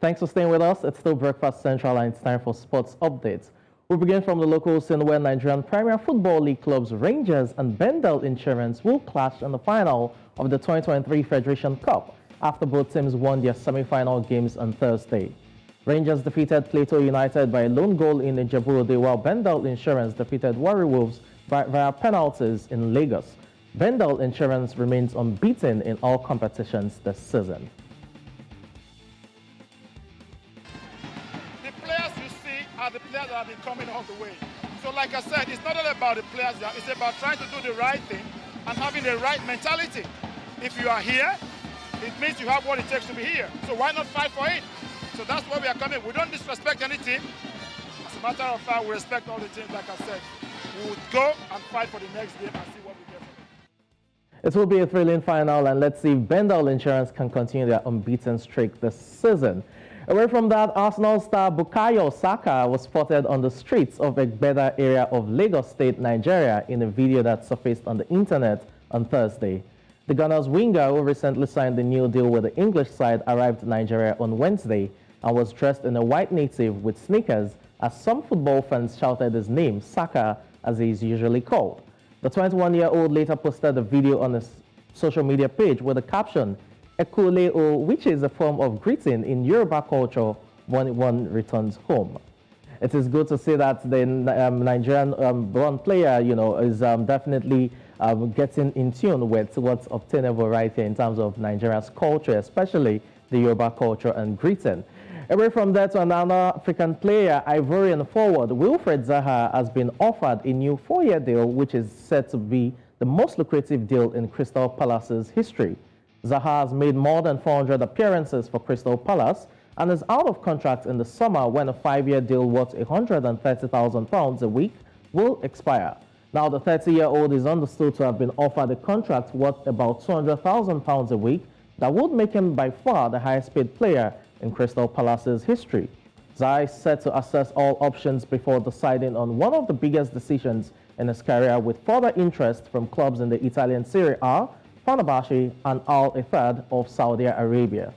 Thanks for staying with us. It's still Breakfast Central and it's time for sports updates. We begin from the local scene where Nigerian Premier Football League clubs Rangers and Bendel Insurance will clash in the final of the 2023 Federation Cup after both teams won their semi-final games on Thursday. Rangers defeated Plateau United by a lone goal in Ijebu Ode, while Bendel Insurance defeated Warri Wolves via penalties in Lagos. Bendel Insurance remains unbeaten in all competitions this season. Are the players that have been coming all the way. So like I said, it's not all about the players, it's about trying to do the right thing and having the right mentality. If you are here, it means you have what it takes to be here. So why not fight for it? So that's why we are coming. We don't disrespect any team. As a matter of fact, we respect all the teams, like I said. We would go and fight for the next game and see what we get from it. It will be a thrilling final, and let's see if Bendel Insurance can continue their unbeaten streak this season. Away from that, Arsenal star Bukayo Saka was spotted on the streets of Egbeda area of Lagos State, Nigeria, in a video that surfaced on the internet on Thursday. The Ghana's winger, who recently signed a new deal with the English side, arrived in Nigeria on Wednesday and was dressed in a white native with sneakers, as some football fans shouted his name, Saka, as he is usually called. The 21-year-old later posted a video on his social media page with the caption, Ekuleo, which is a form of greeting in Yoruba culture when one returns home. It is good to see that the Nigerian born player, is definitely getting in tune with what's obtainable right here in terms of Nigeria's culture, especially the Yoruba culture and greeting. Away from that, to another African player, Ivorian forward Wilfred Zaha has been offered a new 4-year deal, which is said to be the most lucrative deal in Crystal Palace's history. Zaha has made more than 400 appearances for Crystal Palace and is out of contract in the summer when a 5-year deal worth £130,000 a week will expire. Now, the 30-year-old is understood to have been offered a contract worth about £200,000 a week that would make him by far the highest paid player in Crystal Palace's history. Zaha is set to assess all options before deciding on one of the biggest decisions in his career, with further interest from clubs in the Italian Serie A, Fenerbahce and Al Ittihad of Saudi Arabia.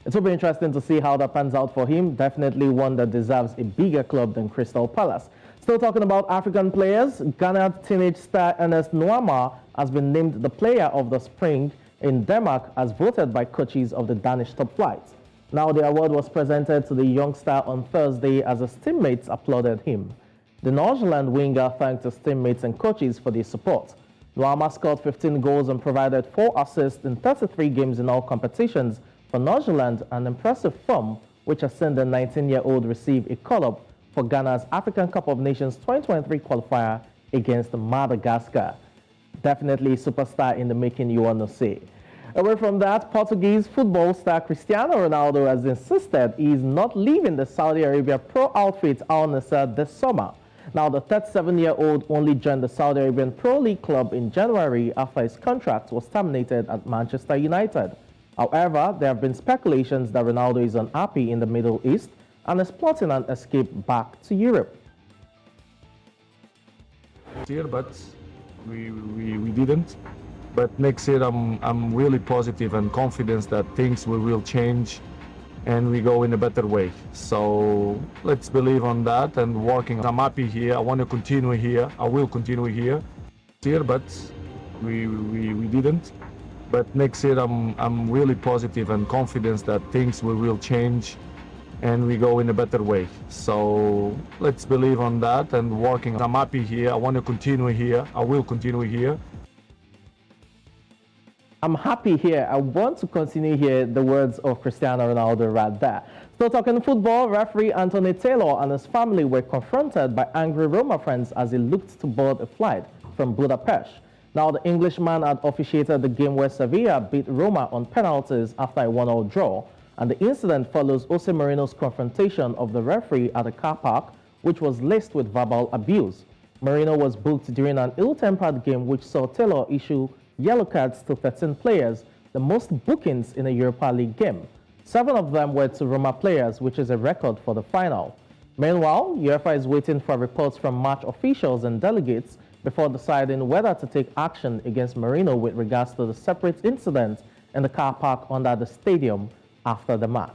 It will be interesting to see how that pans out for him. Definitely one that deserves a bigger club than Crystal Palace. Still talking about African players, Ghana teenage star Ernest Nuamah has been named the player of the spring in Denmark as voted by coaches of the Danish top flight. Now the award was presented to the young star on Thursday as his teammates applauded him. The Norgeland winger thanked his teammates and coaches for their support. Nuamah scored 15 goals and provided 4 assists in 33 games in all competitions for Norgeland, an impressive form which has seen the 19-year-old receive a call-up for Ghana's African Cup of Nations 2023 qualifier against Madagascar. Definitely a superstar in the making, you want to say. Away from that, Portuguese football star Cristiano Ronaldo has insisted he is not leaving the Saudi Arabia pro outfit Al Nassr this summer. Now, the 37-year-old only joined the Saudi Arabian Pro League club in January after his contract was terminated at Manchester United. However, there have been speculations that Ronaldo is unhappy in the Middle East and is plotting an escape back to Europe. Year, but we didn't. But next year, I'm really positive and confident that things will change and we go in a better way. So let's believe on that and working. I'm happy here. I want to continue here. I will continue here. But we didn't. But next year, I'm really positive and confident that things will change and we go in a better way. So let's believe on that and working. I'm happy here. I want to continue here. I will continue here. I'm happy here. I want to continue here, the words of Cristiano Ronaldo right there. Still talking football, referee Anthony Taylor and his family were confronted by angry Roma fans as he looked to board a flight from Budapest. Now, the Englishman had officiated the game where Sevilla beat Roma on penalties after a 1-1 draw, and the incident follows Jose Mourinho's confrontation of the referee at a car park, which was laced with verbal abuse. Mourinho was booked during an ill-tempered game which saw Taylor issue yellow cards to 13 players, the most bookings in a Europa League game. 7 of them were to Roma players, which is a record for the final. Meanwhile, UEFA is waiting for reports from match officials and delegates before deciding whether to take action against Mourinho with regards to the separate incident in the car park under the stadium after the match.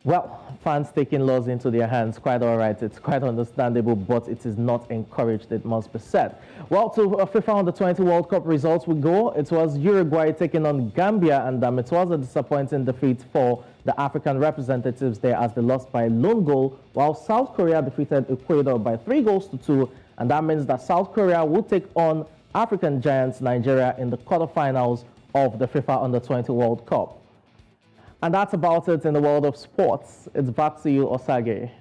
Well, fans taking laws into their hands, quite all right. It's quite understandable, but it is not encouraged, it must be said. Well, to FIFA Under-20 World Cup results we go. It was Uruguay taking on Gambia, and it was a disappointing defeat for the African representatives there as they lost by a lone goal, while South Korea defeated Ecuador by 3-2, and that means that South Korea will take on African giants Nigeria in the quarterfinals of the FIFA Under-20 World Cup. And that's about it in the world of sports. It's back to you, Osage.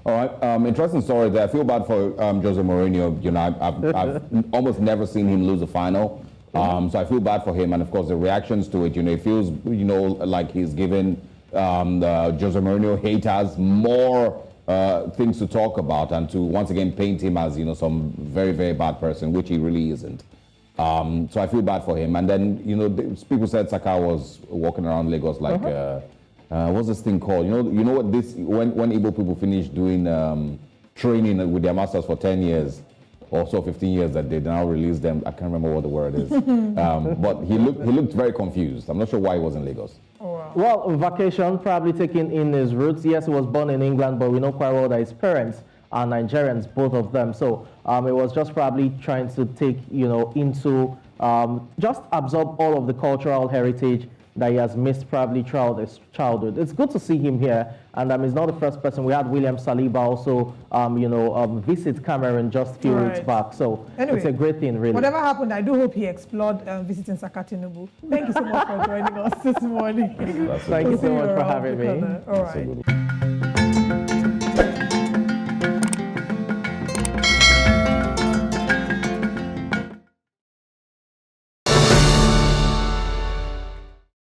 All right, interesting story there. I feel bad for Jose Mourinho. You know, I've almost never seen him lose a final. So I feel bad for him. And of course, the reactions to it, you know, it feels, you know, like he's given Jose Mourinho haters more things to talk about and to once again paint him as, you know, some very, very bad person, which he really isn't. So I feel bad for him. And then, you know, people said Saka was walking around Lagos like, what's this thing called? You know what this, when Igbo people finish doing training with their masters for 10 years, or so 15 years that they now release them. I can't remember what the word is. But he looked very confused. I'm not sure why he was in Lagos. Oh, wow. Well, vacation, probably taking in his roots. Yes, he was born in England, but we know quite well that his parents are Nigerians, both of them. So it was just probably trying to take, you know, into, just absorb all of the cultural heritage that he has missed probably throughout his childhood. It's good to see him here, and he's not the first person. We had William Saliba also, you know, visit Cameroon just a few weeks back. So anyway, it's a great thing, really. Whatever happened, I do hope he explored visiting Saka Tinubu. Thank you so much for joining us this morning. Thank you so much for having me. All right.